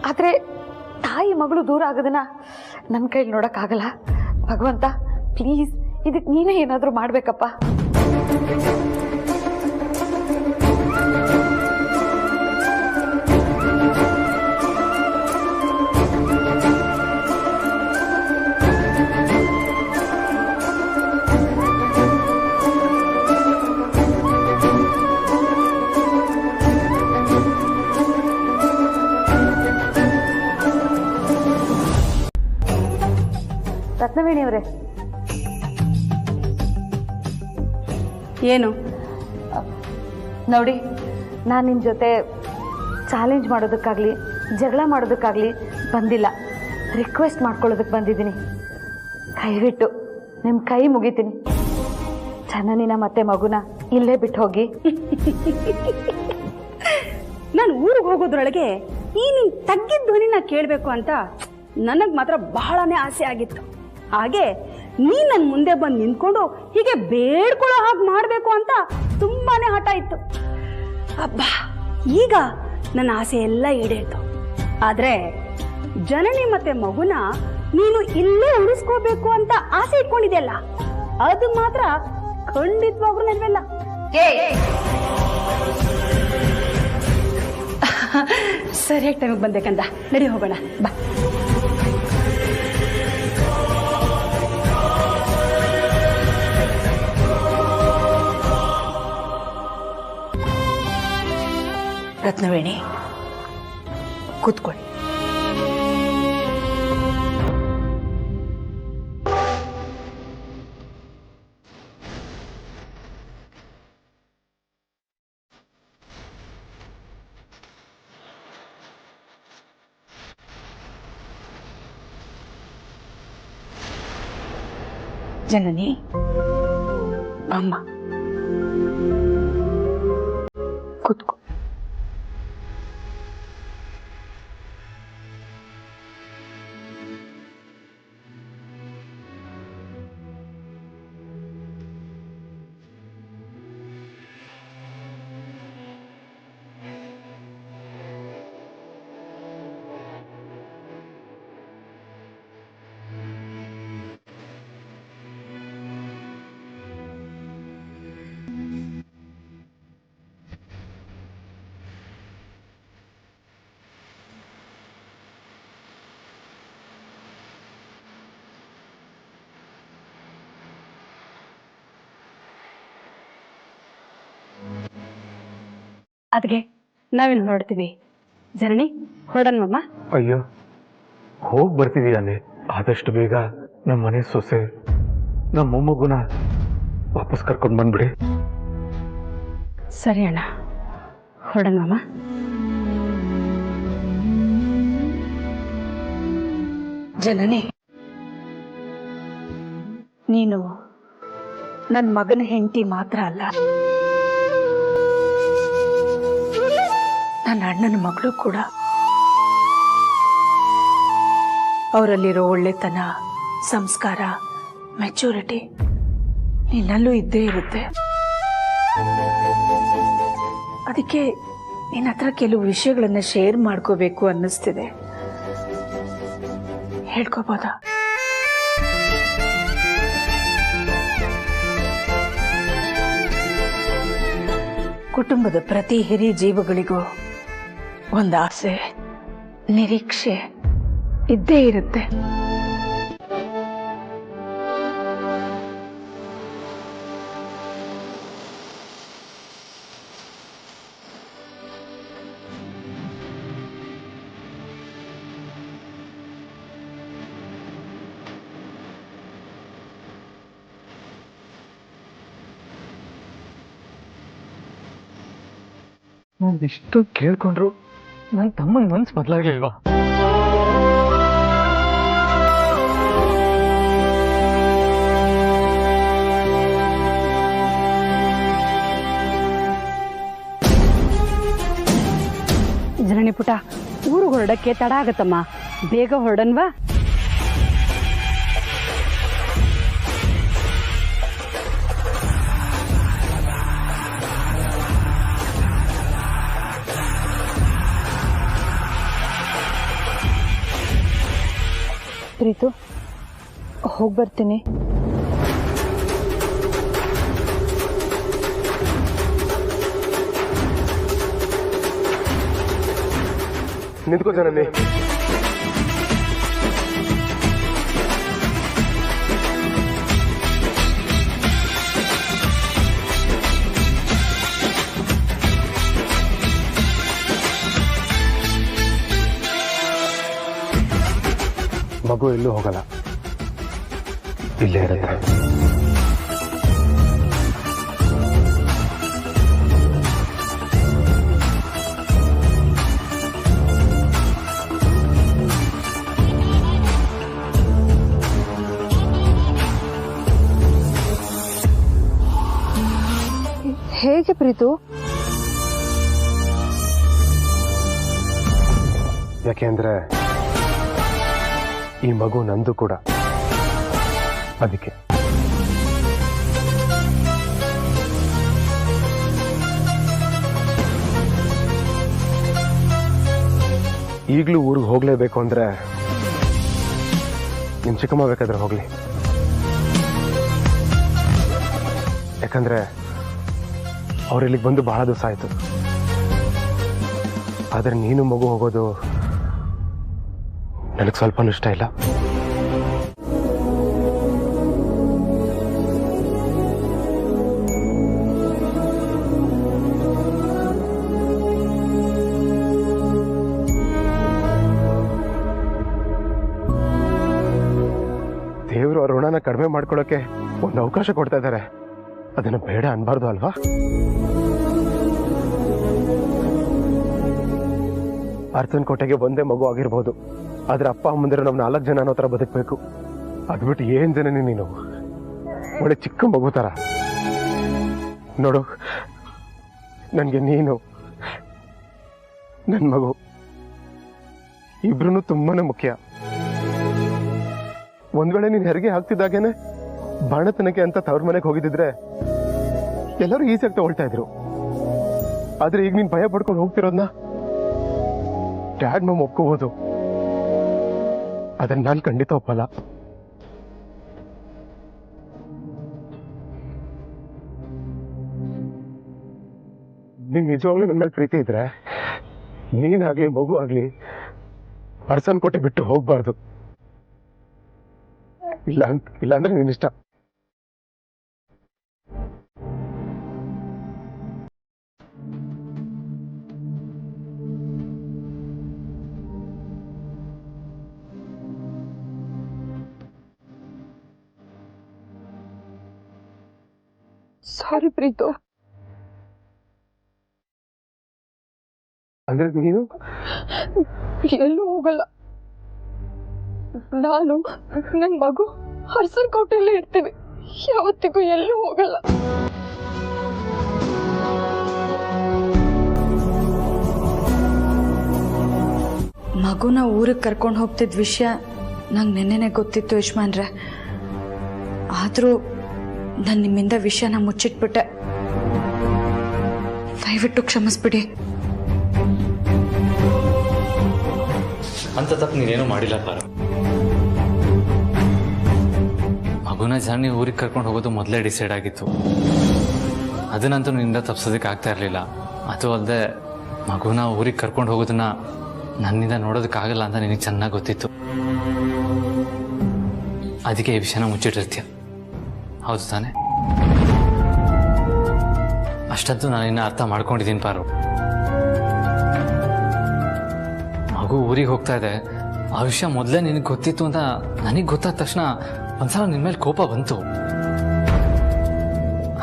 ಆದ್ರೆ ತಾಯಿ ಮಗಳು ದೂರ ಆಗೋದನ್ನ ನನ್ನ ಕೈಲಿ ನೋಡಕ್ಕಾಗಲ್ಲ. ಭಗವಂತ ಪ್ಲೀಸ್ ಇದಕ್ಕೆ ನೀನೇ ಏನಾದರೂ ಮಾಡ್ಬೇಕಪ್ಪ. ರತ್ನವೇಣಿ ಅವರೇ, ಏನು ನೋಡಿ, ನಾನು ನಿಮ್ಮ ಜೊತೆ ಚಾಲೆಂಜ್ ಮಾಡೋದಕ್ಕಾಗಲಿ ಜಗಳ ಮಾಡೋದಕ್ಕಾಗಲಿ ಬಂದಿಲ್ಲ. ರಿಕ್ವೆಸ್ಟ್ ಮಾಡ್ಕೊಳ್ಳೋದಕ್ಕೆ ಬಂದಿದ್ದೀನಿ. ಕೈಬಿಟ್ಟು ನಿಮ್ಮ ಕೈ ಮುಗಿತೀನಿ. ಜನನಿನ ಮತ್ತೆ ಮಗುನ ಇಲ್ಲೇ ಬಿಟ್ಟು ಹೋಗಿ. ನಾನು ಊರಿಗೆ ಹೋಗೋದ್ರೊಳಗೆ ಈ ನಿನ್ ತಗ್ಗಿದ ಧ್ವನಿನ ಕೇಳಬೇಕು ಅಂತ ನನಗೆ ಮಾತ್ರ ಬಹಳನೇ ಆಸೆ ಆಗಿತ್ತು. ಹಾಗೆ ನೀ ನನ್ನ ಮುಂದೆ ಬಂದು ನಿಂತ್ಕೊಂಡು ಹೀಗೆ ಬೇಡ್ಕೊಳ್ಳೋ ಹಾಗೆ ಮಾಡಬೇಕು ಅಂತ ತುಂಬಾನೇ ಹಠ ಇತ್ತು. ಅಬ್ಬಾ, ಈಗ ನನ್ನ ಆಸೆ ಎಲ್ಲ ಈಡೇರಿತು. ಆದ್ರೆ ಜನನಿ ಮತ್ತೆ ಮಗುನ ನೀನು ಇಲ್ಲೇ ಉಳಿಸ್ಕೋಬೇಕು ಅಂತ ಆಸೆ ಇಟ್ಕೊಂಡಿದೆಯಲ್ಲ, ಅದು ಮಾತ್ರ ಖಂಡಿತವಾಗ್ಲೂ ನೆರವೇಲ್ಲ. ಸರಿಯಾಗಿ ಟೈಮಿಗೆ ಬಂದೇಕಂದ, ನಡಿ ಹೋಗೋಣ ಬಾ. ರತ್ನವೇಣಿ, ಕೂತ್ಕೊಳ್ಳಿ. ಜನನಿ, ಅಮ್ಮ ಕೂತ್ಕೊ. ಅದಕ್ಕೆ ನಾವಿಲ್ಲಿ ಹೊರಡ್ತೀವಿ. ಜನನಿ ಹೊರಡನ್ವಮ್ಮ. ಅಯ್ಯೋ ಹೋಗಿ ಬರ್ತಿದೀಯಾನೆ, ಆದಷ್ಟು ಬೇಗ ನಮ್ಮ ಮನೆ ಸೊಸೆ ನಮ್ಮ ಮೊಮ್ಮಗುನ ವಾಪಸ್ ಕರ್ಕೊಂಡು ಬಂದ್ಬಿಡಿ. ಸರಿ ಅಣ್ಣ, ಹೊರಡನ್ವಮ್ಮ. ಜನನಿ, ನೀನು ನನ್ನ ಮಗನ ಹೆಂಡತಿ ಮಾತ್ರ ಅಲ್ಲ, ನನ್ನ ಅಣ್ಣನ ಮಗಳು ಕೂಡ. ಅವರಲ್ಲಿರೋ ಒಳ್ಳೆತನ, ಸಂಸ್ಕಾರ, ಮೆಚೂರಿಟಿ ನಿನ್ನಲ್ಲೂ ಇದ್ದೇ ಇರುತ್ತೆ. ಅದಕ್ಕೆ ನಿನ್ನ ಹತ್ರ ಕೆಲವು ವಿಷಯಗಳನ್ನ ಶೇರ್ ಮಾಡ್ಕೋಬೇಕು ಅನ್ನಿಸ್ತಿದೆ. ಹೇಳ್ಕೋಬೋದಾ? ಕುಟುಂಬದ ಪ್ರತಿ ಹಿರಿಯ ಜೀವಗಳಿಗೂ ಒಂದು ಆಸೆ, ನಿರೀಕ್ಷೆ ಇದ್ದೇ ಇರುತ್ತೆ. ನಾನು ಇಷ್ಟು ಕೇಳ್ಕೊಂಡ್ರು ನನ್ನ ತಮ್ಮನ ಮನ್ಸು ಬದಲಾಗ್ಲಿಲ್ವಾ? ಜನನಿ ಪುಟ, ಊರು ಹೊರಡಕ್ಕೆ ತಡ ಆಗತ್ತಮ್ಮ, ಬೇಗ ಹೊರಡನ್ವಾ? ಪ್ರೀತು, ಹೋಗಿ ಬರ್ತೀನಿ. ನಿಂತ್ಕೋ ಜನನಿ. ಮಗು ಎಲ್ಲೂ ಹೋಗಲ್ಲ, ಇಲ್ಲೇ ಇರುತ್ತೆ. ಹೇಗೆ ಪ್ರೀತು? ಯಾಕೆಂದ್ರೆ ಈ ಮಗು ನಂದು ಕೂಡ, ಅದಕ್ಕೆ. ಈಗಲೂ ಊರಿಗೆ ಹೋಗ್ಲೇಬೇಕು ಅಂದ್ರೆ ನಿಮ್ ಚಿಕ್ಕಮ್ಮ ಬೇಕಾದ್ರೆ ಹೋಗ್ಲಿ. ಯಾಕಂದ್ರೆ ಅವ್ರು ಇಲ್ಲಿಗೆ ಬಂದು ಬಹಳ ದಿವಸ ಆಯ್ತು. ಆದ್ರೆ ನೀನು ಮಗು ಹೋಗೋದು ನನಗೆ ಸ್ವಲ್ಪನೂ ಇಷ್ಟ ಇಲ್ಲ. ದೇವರು ಅವ್ರ ಋಣನ ಕಡಿಮೆ ಮಾಡ್ಕೊಳ್ಳೋಕೆ ಒಂದು ಅವಕಾಶ ಕೊಡ್ತಾ ಇದ್ದಾರೆ, ಅದನ್ನ ಬೇಡ ಅನ್ಬಾರ್ದು ಅಲ್ವಾ? ಅರ್ಥನ್ ಕೋಟೆಗೆ ಒಂದೇ ಮಗು ಆಗಿರ್ಬೋದು, ಆದ್ರೆ ಅಪ್ಪ ಅಮ್ಮಂದಿರು ನಮ್ 4 ಜನ ಅನ್ನೋ ತರ ಬದುಕಬೇಕು. ಅದ್ಬಿಟ್ಟು ಏನ್ ಜನ ನೀನು ಒಳ್ಳೆ ಚಿಕ್ಕ ಮಗು ತರ. ನೋಡು, ನನ್ಗೆ ನೀನು, ನನ್ ಮಗು ಇಬ್ರು ತುಂಬಾನೇ ಮುಖ್ಯ. ಒಂದ್ ವೇಳೆ ನೀನ್ ಹೆರಿಗೆ ಆಗ್ತಿದ್ದಾಗೇನೆ ಬಾಣತನಕ್ಕೆ ಅಂತ ತವ್ರ ಮನೆಗೆ ಹೋಗಿದ್ರೆ ಎಲ್ಲರೂ ಈಸಿಯಾಗಿ ತಗೊಳ್ತಾ ಇದ್ರು. ಆದ್ರೆ ಈಗ ನೀನ್ ಭಯ ಪಡ್ಕೊಂಡು ಹೋಗ್ತಿರೋದ್ನ ಡ್ಯಾಡ್ ಮಮ್ ಒಪ್ಕೋಬಹುದು, ಅದನ್ನ ನಾನು ಖಂಡಿತ ಒಪ್ಪಲ್ಲ. ನಿನ್ ನಿಜವಾಗ್ಲೂ ನನ್ನ ಮೇಲೆ ಪ್ರೀತಿ ಇದ್ರೆ ನೀನಾಗ್ಲಿ ಮಗು ಆಗ್ಲಿ ಅರ್ಸನ್ ಕೋಟೆ ಬಿಟ್ಟು ಹೋಗ್ಬಾರ್ದು. ಇಲ್ಲ ಅಂದ್ರೆ ನಿನ್ನಿಷ್ಟ. ಸಾರಿ ಪ್ರೀತು. ಅಂದ್ರೆ ನೀನು ಎಲ್ಲೂ ಹೋಗಲ್ಲ. ನಾನು ನನ್ನ ಮಗು ಹರ್ಸನ್ ಕೋಟೆಯಲ್ಲೇ ಇರ್ತೀವಿ. ಯಾವತ್ತಿಗೂ ಎಲ್ಲೂ ಹೋಗಲ್ಲ. ಮಗುನ ಊರಿಗೆ ಕರ್ಕೊಂಡು ಹೋಗ್ತಿದ್ದ ವಿಷಯ ನಂಗೆ ನೆನ್ನೆನೆ ಗೊತ್ತಿತ್ತು ಯಜಮಾನ್ರೆ. ಆದರೂ ನಾನು ನಿಮ್ಮಿಂದ ವಿಷಯನ ಮುಚ್ಚಿಟ್ಬಿಟ್ಟೆ. ದಯವಿಟ್ಟು ಕ್ಷಮಿಸ್ಬಿಡಿ. ಅಂತ ತಪ್ಪು ನೀನೇನು ಮಾಡಿಲ್ಲ ಪಾರು. ಮಗುನ ಜಾನಿ ಊರಿಗೆ ಕರ್ಕೊಂಡು ಹೋಗೋದು ಮೊದಲೇ ಡಿಸೈಡ್ ಆಗಿತ್ತು. ಅದನ್ನಂತೂ ನಿನ್ನಿಂದ ತಪ್ಸೋದಕ್ಕೆ ಆಗ್ತಾ ಇರಲಿಲ್ಲ. ಅದು ಅಲ್ಲದೆ ಮಗುನ ಊರಿಗೆ ಕರ್ಕೊಂಡು ಹೋಗೋದನ್ನ ನನ್ನಿಂದ ನೋಡೋದಕ್ಕಾಗಲ್ಲ ಅಂತ ನಿನಗೆ ಚೆನ್ನಾಗಿ ಗೊತ್ತಿತ್ತು. ಅದಕ್ಕೆ ಈ ವಿಷಯನ ಮುಚ್ಚಿಟ್ಟಿರ್ತೀಯ, ಹೌದು ತಾನೆ? ಅಷ್ಟಂತೂ ನಾನು ಇನ್ನು ಅರ್ಥ ಮಾಡ್ಕೊಂಡಿದ್ದೀನಿ ಪಾರು. ಮಗು ಊರಿಗೆ ಹೋಗ್ತಾ ಇದೆ, ಆ ವಿಷಯ ಮೊದಲೇ ನಿನಗೆ ಗೊತ್ತಿತ್ತು ಅಂತ ನನಗೆ ಗೊತ್ತಾದ ತಕ್ಷಣ ಒಂದ್ಸಲ ನಿನ್ನ ಮೇಲೆ ಕೋಪ ಬಂತು.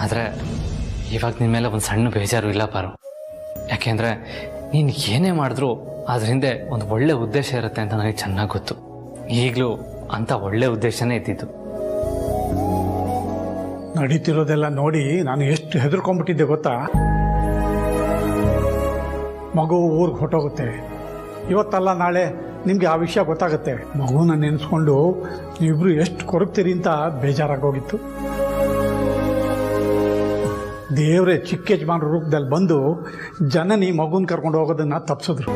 ಆದರೆ ಇವಾಗ ನಿನ್ನ ಮೇಲೆ ಒಂದು ಸಣ್ಣ ಬೇಜಾರು ಇಲ್ಲ ಪಾರು. ಯಾಕೆಂದರೆ ನೀನು ಏನೇ ಮಾಡಿದ್ರೂ ಅದ್ರ ಹಿಂದೆ ಒಂದು ಒಳ್ಳೆ ಉದ್ದೇಶ ಇರುತ್ತೆ ಅಂತ ನನಗೆ ಚೆನ್ನಾಗಿ ಗೊತ್ತು. ಈಗಲೂ ಅಂಥ ಒಳ್ಳೆ ಉದ್ದೇಶನೇ ಇದ್ದಿದ್ದು. ನಡೀತಿರೋದೆಲ್ಲ ನೋಡಿ ನಾನು ಎಷ್ಟು ಹೆದರ್ಕೊಂಡ್ಬಿಟ್ಟಿದ್ದೆ ಗೊತ್ತಾ. ಮಗು ಊರಿಗೆ ಹೊಟ್ಟೋಗುತ್ತೆ, ಇವತ್ತಲ್ಲ ನಾಳೆ ನಿಮಗೆ ಆ ವಿಷಯ ಗೊತ್ತಾಗುತ್ತೆ. ಮಗುನ ನೆನೆಸ್ಕೊಂಡು ನೀವಿಬ್ರು ಎಷ್ಟು ಕೊರಗ್ತೀರಿ ಅಂತ ಬೇಜಾರಾಗೋಗಿತ್ತು. ದೇವರೇ ಚಿಕ್ಕ ಯಜಮಾನ್ರ ರೂಪದಲ್ಲಿ ಬಂದು ಜನನಿ ಮಗುನ ಕರ್ಕೊಂಡು ಹೋಗೋದನ್ನ ತಪ್ಪಿಸಿದ್ರು.